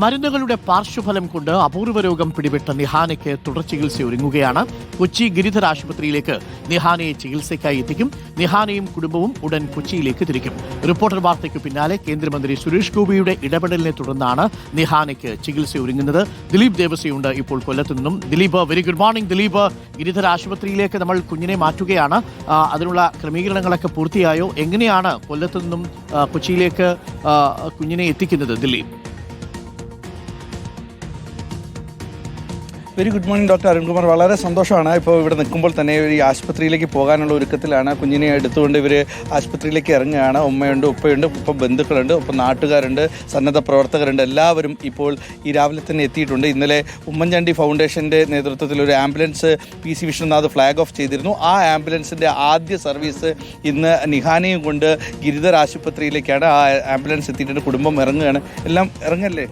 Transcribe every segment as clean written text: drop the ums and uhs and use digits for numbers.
മരുന്നുകളുടെ പാർശ്വഫലം കൊണ്ട് അപൂർവ രോഗം പിടിപെട്ട നിഹാനയ്ക്ക് തുടർ ചികിത്സ ഒരുങ്ങുകയാണ്. കൊച്ചി ഗിരിധർ ആശുപത്രിയിലേക്ക് നിഹാനയെ ചികിത്സയ്ക്കായി എത്തിക്കും. നിഹാനയും കുടുംബവും ഉടൻ കൊച്ചിയിലേക്ക് തിരിക്കും. റിപ്പോർട്ടർ വാർത്തയ്ക്ക് പിന്നാലെ കേന്ദ്രമന്ത്രി സുരേഷ് ഗോപിയുടെ ഇടപെടലിനെ തുടർന്നാണ് നിഹാനയ്ക്ക് ചികിത്സ ഒരുങ്ങുന്നത്. ദിലീപ് ദേവസ്വയുണ്ട് ഇപ്പോൾ കൊല്ലത്ത് നിന്നും. Dileep, very good morning. Dileep, Giridhar ആശുപത്രിയിലേക്ക് നമ്മൾ കുഞ്ഞിനെ മാറ്റുകയാണ്. അതിനുള്ള ക്രമീകരണങ്ങളൊക്കെ പൂർത്തിയായോ? എങ്ങനെയാണ് കൊല്ലത്ത് നിന്നും കൊച്ചിയിലേക്ക് കുഞ്ഞിനെ എത്തിക്കുന്നത് Dileep? Very good morning doctor Arunkumar. വളരെ സന്തോഷമാണ് ഇപ്പോൾ ഇവിടെ നിൽക്കുമ്പോൾ തന്നെ ഈ ആശുപത്രിയിലേക്ക് പോകാനുള്ള ഒരുക്കത്തിലാണ്. കുഞ്ഞിനെ എടുത്തുകൊണ്ട് ഇവർ ആശുപത്രിയിലേക്ക് ഇറങ്ങുകയാണ്. ഉമ്മയുണ്ട്, ഉപ്പയുണ്ട്, ഒപ്പം ബന്ധുക്കളുണ്ട്, ഒപ്പം നാട്ടുകാരുണ്ട്, സന്നദ്ധ പ്രവർത്തകരുണ്ട്. എല്ലാവരും ഇപ്പോൾ ഈ രാവിലെ തന്നെ എത്തിയിട്ടുണ്ട്. ഇന്നലെ ഉമ്മൻചാണ്ടി ഫൗണ്ടേഷൻ്റെ നേതൃത്വത്തിൽ ഒരു ambulance PC Viswanath flag off ചെയ്തിരുന്നു. ആ ആംബുലൻസിൻ്റെ ആദ്യ സർവീസ് ഇന്ന് നിഹാനയും കൊണ്ട് ഗിരിധർ ആശുപത്രിയിലേക്കാണ്. ആ ആംബുലൻസ് എത്തിയിട്ടുണ്ട്. കുടുംബം ഇറങ്ങുകയാണ്. എല്ലാം ഇറങ്ങല്ലേ?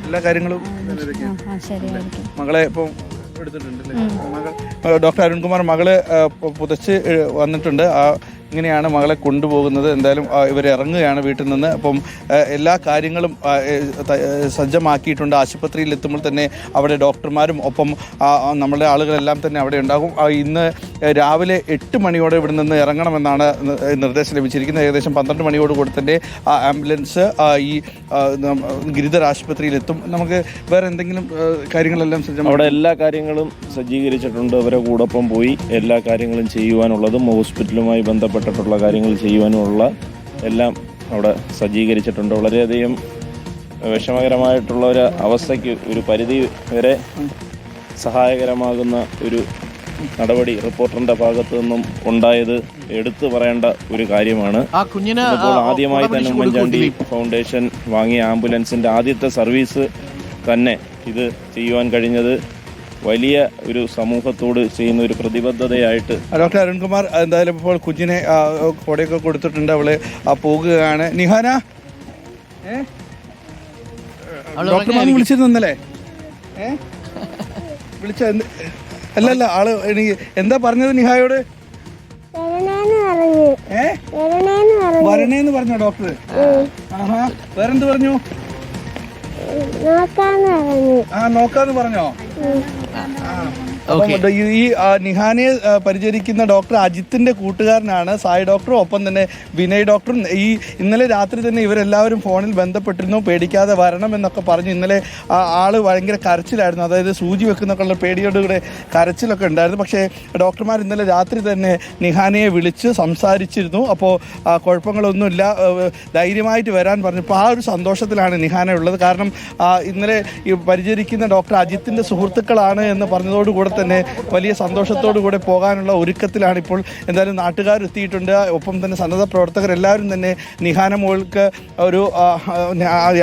എല്ലാ കാര്യങ്ങളും മകളെ ഇപ്പം എടുത്തിട്ടുണ്ട്. ഡോക്ടർ അരുൺകുമാർ, മകള് പുതച്ച് വന്നിട്ടുണ്ട്. ഇങ്ങനെയാണ് മകളെ കൊണ്ടുപോകുന്നത്. എന്തായാലും ഇവർ ഇറങ്ങുകയാണ് വീട്ടിൽ നിന്ന്. അപ്പം എല്ലാ കാര്യങ്ങളും സജ്ജമാക്കിയിട്ടുണ്ട്. ആശുപത്രിയിൽ എത്തുമ്പോൾ തന്നെ അവിടെ ഡോക്ടർമാരും ഒപ്പം നമ്മളുടെ ആളുകളെല്ലാം തന്നെ അവിടെ ഉണ്ടാകും. ഇന്ന് രാവിലെ 8 മണിയോടെ ഇവിടെ നിന്ന് ഇറങ്ങണമെന്നാണ് നിർദ്ദേശം ലഭിച്ചിരിക്കുന്നത്. ഏകദേശം 12 മണിയോട് കൂടി തന്നെ ആ ആംബുലൻസ് ഈ ഗിരിധർ ആശുപത്രിയിൽ എത്തും. നമുക്ക് വേറെ എന്തെങ്കിലും കാര്യങ്ങളെല്ലാം അവിടെ എല്ലാ കാര്യങ്ങളും സജ്ജീകരിച്ചിട്ടുണ്ട്. അവരെ കൂടൊപ്പം പോയി എല്ലാ കാര്യങ്ങളും ചെയ്യുവാനുള്ളതും ഹോസ്പിറ്റലുമായി ബന്ധപ്പെട്ടിട്ടുള്ള കാര്യങ്ങൾ ചെയ്യുവാനുമുള്ള എല്ലാം അവിടെ സജ്ജീകരിച്ചിട്ടുണ്ട്. വളരെയധികം വിഷമകരമായിട്ടുള്ള ഒരു അവസ്ഥയ്ക്ക് ഒരു പരിധി വരെ സഹായകരമാകുന്ന ഒരു നടപടി റിപ്പോർട്ടറിന്റെ ഭാഗത്തു നിന്നും ഉണ്ടായത് എടുത്തു പറയേണ്ട ഒരു കാര്യമാണ്. ഇപ്പോൾ ആദ്യമായി തന്നെ ഉമ്മൻചാണ്ടി ഫൗണ്ടേഷൻ വാങ്ങിയ ആംബുലൻസിന്റെ ആദ്യത്തെ സർവീസ് തന്നെ ഇത് ചെയ്യുവാൻ കഴിഞ്ഞത് വലിയ ഒരു സമൂഹത്തോട് ചെയ്യുന്ന ഒരു പ്രതിബദ്ധതയായിട്ട്. ഡോക്ടർ അരുൺകുമാർ, എന്തായാലും ഇപ്പോൾ കുഞ്ഞിനെ കൊടയൊക്കെ കൊടുത്തിട്ടുണ്ട്. അവള് പോകുകയാണ്. നിഹാന ഡോക്ടർമാർ വിളിച്ചിരുന്നല്ലേ? വിളിച്ച അല്ലല്ല ആള് എനിക്ക് എന്താ പറഞ്ഞത് നിഹായോട്? വരണേന്ന് പറഞ്ഞോ ഡോക്ടർ? വേറെന്ത് പറഞ്ഞു? നോക്കാന്ന് പറഞ്ഞോ? ഈ നിഹാനയെ പരിചരിക്കുന്ന ഡോക്ടർ അജിത്തിന്റെ കൂട്ടുകാരനാണ് സായി ഡോക്ടറും ഒപ്പം തന്നെ വിനയ് ഡോക്ടറും. ഈ ഇന്നലെ രാത്രി തന്നെ ഇവരെല്ലാവരും ഫോണിൽ ബന്ധപ്പെട്ടിരുന്നു. പേടിക്കാതെ വരണം എന്നൊക്കെ പറഞ്ഞു. ഇന്നലെ ആള് ഭയങ്കര കരച്ചിലായിരുന്നു. അതായത് സൂചി വെക്കുന്നൊക്കെയുള്ള പേടിയോടുകൂടെ കരച്ചിലൊക്കെ ഉണ്ടായിരുന്നു. പക്ഷേ ഡോക്ടർമാർ ഇന്നലെ രാത്രി തന്നെ നിഹാനയെ വിളിച്ച് സംസാരിച്ചിരുന്നു. അപ്പോൾ കുഴപ്പങ്ങളൊന്നുമില്ല, ധൈര്യമായിട്ട് വരാൻ പറഞ്ഞപ്പോൾ ആ ഒരു സന്തോഷത്തിലാണ് നിഹാന ഉള്ളത്. കാരണം ഇന്നലെ ഈ പരിചരിക്കുന്ന ഡോക്ടർ അജിത്തിന്റെ സുഹൃത്തുക്കളാണ് എന്ന് പറഞ്ഞതോടുകൂടെ തന്നെ വലിയ സന്തോഷത്തോടു കൂടെ പോകാനുള്ള ഒരുക്കത്തിലാണ് ഇപ്പോൾ. എന്തായാലും നാട്ടുകാർ എത്തിയിട്ടുണ്ട്. ഒപ്പം തന്നെ സന്നദ്ധ പ്രവർത്തകർ എല്ലാവരും തന്നെ നിഹാന മോൾക്ക് ഒരു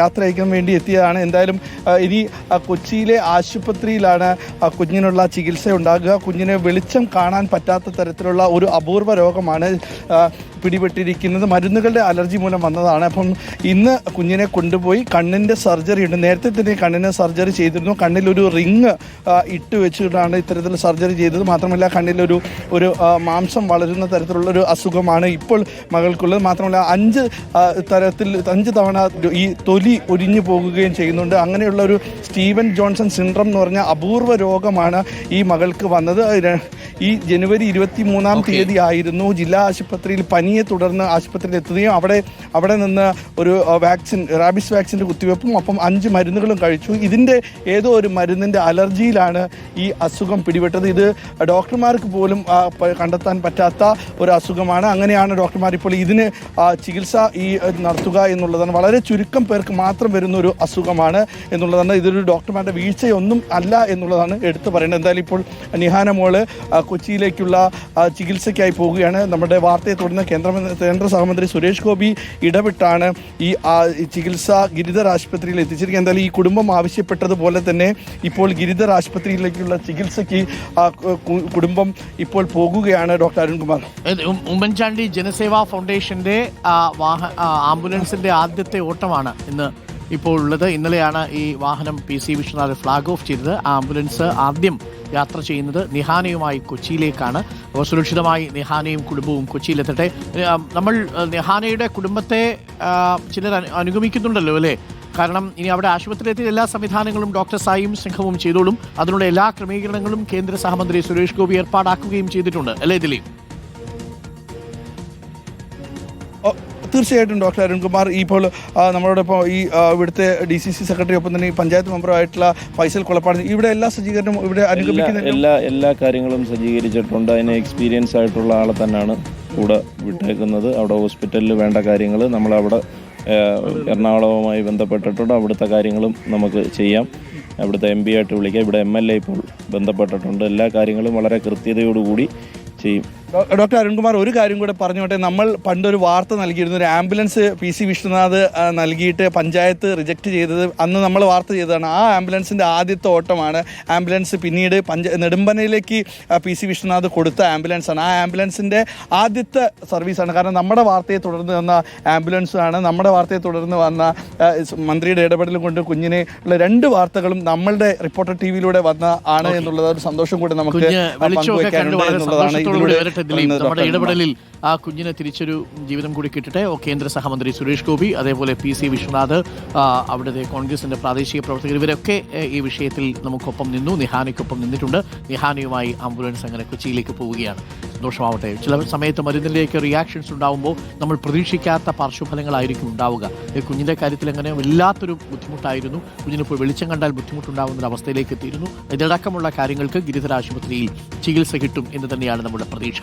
യാത്ര അയക്കാൻ വേണ്ടി എത്തിയതാണ്. എന്തായാലും ഇനി കൊച്ചിയിലെ ആശുപത്രിയിലാണ് കുഞ്ഞിനുള്ള ചികിത്സ ഉണ്ടാകുക. കുഞ്ഞിനെ വെളിച്ചം കാണാൻ പറ്റാത്ത തരത്തിലുള്ള ഒരു അപൂർവ രോഗമാണ് പിടിപെട്ടിരിക്കുന്നത്. മരുന്നുകളുടെ അലർജി മൂലം വന്നതാണ്. അപ്പം ഇന്ന് കുഞ്ഞിനെ കൊണ്ടുപോയി കണ്ണിൻ്റെ സർജറി ഉണ്ട്. നേരത്തെ തന്നെ കണ്ണിന് സർജറി ചെയ്തിരുന്നു. കണ്ണിലൊരു റിങ് ഇട്ട് വെച്ചിട്ടാണ് ഇത്തരത്തിൽ സർജറി ചെയ്തത്. മാത്രമല്ല കണ്ണിലൊരു മാംസം വളരുന്ന തരത്തിലുള്ളൊരു അസുഖമാണ് ഇപ്പോൾ മകൾക്കുള്ളത്. മാത്രമല്ല 5 തവണ ഈ തൊലി ഒരിഞ്ഞു പോകുകയും ചെയ്യുന്നുണ്ട്. അങ്ങനെയുള്ള ഒരു സ്റ്റീവൻ ജോൺസൺ സിൻഡ്രം എന്ന് പറഞ്ഞ അപൂർവ രോഗമാണ് ഈ മകൾക്ക് വന്നത്. ഈ ജനുവരി 23-ാം തീയതി ആയിരുന്നു ജില്ലാ ആശുപത്രിയിൽ പനിയെ തുടർന്ന് ആശുപത്രിയിൽ എത്തുകയും അവിടെ നിന്ന് ഒരു റാബിസ് വാക്സിൻ്റെ കുത്തിവെപ്പും ഒപ്പം 5 മരുന്നുകളും കഴിച്ചു. ഇതിൻ്റെ ഏതോ ഒരു മരുന്നിൻ്റെ അലർജിയിലാണ് ഈ അസുഖം പിടിപെട്ടത്. ഇത് ഡോക്ടർമാർക്ക് പോലും കണ്ടെത്താൻ പറ്റാത്ത ഒരു അസുഖമാണ്. അങ്ങനെയാണ് ഡോക്ടർമാർ ഇപ്പോൾ ഇതിന് ചികിത്സ നടത്തുക എന്നുള്ളതാണ്. വളരെ ചുരുക്കം പേർക്ക് മാത്രം വരുന്ന ഒരു അസുഖമാണ് എന്നുള്ളതാണ്. ഇതൊരു ഡോക്ടർമാരുടെ വീഴ്ചയൊന്നും അല്ല എന്നുള്ളതാണ് എടുത്തു പറയേണ്ടത്. എന്തായാലും ഇപ്പോൾ നിഹാന മോള് കൊച്ചിയിലേക്കുള്ള ചികിത്സയ്ക്കായി പോവുകയാണ്. നമ്മുടെ വാർത്തയെ തുടർന്ന് കേന്ദ്ര സഹമന്ത്രി സുരേഷ് ഗോപി ഇടപെട്ടാണ് ഈ ചികിത്സ ഗിരിധർ ആശുപത്രിയിൽ എത്തിച്ചിരിക്കുന്നത്. എന്തായാലും ഈ കുടുംബം ആവശ്യപ്പെട്ടതുപോലെ തന്നെ ഇപ്പോൾ ഗിരിധർ ആശുപത്രിയിലേക്കുള്ള ചികിത്സയ്ക്ക് കുടുംബം ഇപ്പോൾ പോകുകയാണ്. ഡോക്ടർ അരുൺകുമാർ, ഉമ്മൻചാണ്ടി ജനസേവാ ഫൗണ്ടേഷന്റെ ആംബുലൻസിന്റെ ആദ്യത്തെ ഓട്ടമാണ് ഇന്ന് ഇപ്പോൾ ഉള്ളത്. ഇന്നലെയാണ് ഈ വാഹനം PC വിശ്വനാഥ് ഫ്ലാഗ് ഓഫ് ചെയ്തത്. ആംബുലൻസ് ആദ്യം യാത്ര ചെയ്യുന്നത് നിഹാനയുമായി കൊച്ചിയിലേക്കാണ്. അപ്പോൾ സുരക്ഷിതമായി നിഹാനയും കുടുംബവും കൊച്ചിയിലെത്തട്ടെ. നമ്മൾ നിഹാനയുടെ കുടുംബത്തെ ചിലർ അനുഗമിക്കുന്നുണ്ടല്ലോ അല്ലേ? കാരണം ഇനി അവിടെ ആശുപത്രിയിലെത്തിയ എല്ലാ സംവിധാനങ്ങളും ഡോക്ടർ സായിയും സംഘവും ചെയ്തോളും. അതിനുള്ള എല്ലാ ക്രമീകരണങ്ങളും കേന്ദ്ര സഹമന്ത്രി സുരേഷ് ഗോപി ഏർപ്പാടാക്കുകയും ചെയ്തിട്ടുണ്ട് അല്ലേ ദിലീപ്? തീർച്ചയായിട്ടും ഡോക്ടർ അരുൺകുമാർ ഇപ്പോൾ നമ്മളോടൊപ്പം ഈ ഇവിടുത്തെ DCC സെക്രട്ടറി ഒപ്പം തന്നെ ഈ പഞ്ചായത്ത് മെമ്പറുമായിട്ടുള്ള ഫൈസൽ കൊളപ്പാട് ഇവിടെ എല്ലാ സജ്ജീകരണവും ഇവിടെ അനുഗമിക്കുന്ന എല്ലാ കാര്യങ്ങളും സജ്ജീകരിച്ചിട്ടുണ്ട്. അതിന് എക്സ്പീരിയൻസ് ആയിട്ടുള്ള ആളെ തന്നെയാണ് കൂടെ വിട്ടേക്കുന്നത്. അവിടെ ഹോസ്പിറ്റലിൽ വേണ്ട കാര്യങ്ങൾ നമ്മളവിടെ എറണാകുളവുമായി ബന്ധപ്പെട്ടിട്ടുണ്ട്. അവിടുത്തെ കാര്യങ്ങളും നമുക്ക് ചെയ്യാം. അവിടുത്തെ MP ആയിട്ട് വിളിക്കാം. ഇവിടെ MLA ഇപ്പോൾ ബന്ധപ്പെട്ടിട്ടുണ്ട്. എല്ലാ കാര്യങ്ങളും വളരെ കൃത്യതയോടുകൂടി ചെയ്യും. ഡോക്ടർ അരുൺകുമാർ ഒരു കാര്യം കൂടെ പറഞ്ഞോട്ടെ. നമ്മൾ പണ്ടൊരു വാർത്ത നൽകിയിരുന്നു, ഒരു ആംബുലൻസ് PC വിശ്വനാഥ് നൽകിയിട്ട് പഞ്ചായത്ത് റിജക്റ്റ് ചെയ്തത്. അന്ന് നമ്മൾ വാർത്ത ചെയ്തതാണ്. ആ ആംബുലൻസിൻ്റെ ആദ്യത്തെ ഓട്ടമാണ്. ആംബുലൻസ് പിന്നീട് നെടുമ്പനയിലേക്ക് PC വിശ്വനാഥ് കൊടുത്ത ആംബുലൻസാണ്. ആ ആംബുലൻസിൻ്റെ ആദ്യത്തെ സർവീസാണ്. കാരണം നമ്മുടെ വാർത്തയെ തുടർന്ന് വന്ന ആംബുലൻസാണ്. നമ്മുടെ വാർത്തയെ തുടർന്ന് വന്ന മന്ത്രിയുടെ ഇടപെടൽ കൊണ്ട് കുഞ്ഞിനെ ഉള്ള 2 വാർത്തകളും നമ്മളുടെ റിപ്പോർട്ടർ TVയിലൂടെ വന്ന ആണ് എന്നുള്ളത് ഒരു സന്തോഷം കൂടെ നമുക്ക് പങ്കുവയ്ക്കാനുണ്ട് എന്നുള്ളതാണ് ഇതിലൂടെ നമ്മുടെ ഇടപെടലിൽ ആ കുഞ്ഞിനെ തിരിച്ചൊരു ജീവിതം കൂടി കിട്ടട്ടെ. കേന്ദ്ര സഹമന്ത്രി സുരേഷ് ഗോപി, അതേപോലെ PC വിശ്വനാഥ്, അവിടുത്തെ കോൺഗ്രസിന്റെ പ്രാദേശിക പ്രവർത്തകർ, ഇവരൊക്കെ ഈ വിഷയത്തിൽ നമുക്കൊപ്പം നിന്നു. നിഹാനയ്ക്കൊപ്പം നിന്നിട്ടുണ്ട്. നിഹാനയുമായി ആംബുലൻസ് അങ്ങനെ കൊച്ചിയിലേക്ക് പോവുകയാണ്. സന്തോഷമാവട്ടെ. ചില സമയത്ത് മരുന്നിലേക്ക് റിയാക്ഷൻസ് ഉണ്ടാകുമ്പോൾ നമ്മൾ പ്രതീക്ഷിക്കാത്ത പാർശ്വഫലങ്ങളായിരിക്കും ഉണ്ടാവുക. ഈ കുഞ്ഞിൻ്റെ കാര്യത്തിൽ അങ്ങനെ വല്ലാത്തൊരു ബുദ്ധിമുട്ടായിരുന്നു. കുഞ്ഞിനിപ്പോൾ വെളിച്ചം കണ്ടാൽ ബുദ്ധിമുട്ടുണ്ടാകുന്ന ഒരു അവസ്ഥയിലേക്ക് എത്തിയിരുന്നു. ഇതിലടക്കമുള്ള കാര്യങ്ങൾക്ക് ഗിരിധര ആശുപത്രിയിൽ ചികിത്സ കിട്ടും എന്ന് തന്നെയാണ് നമ്മുടെ പ്രതീക്ഷ.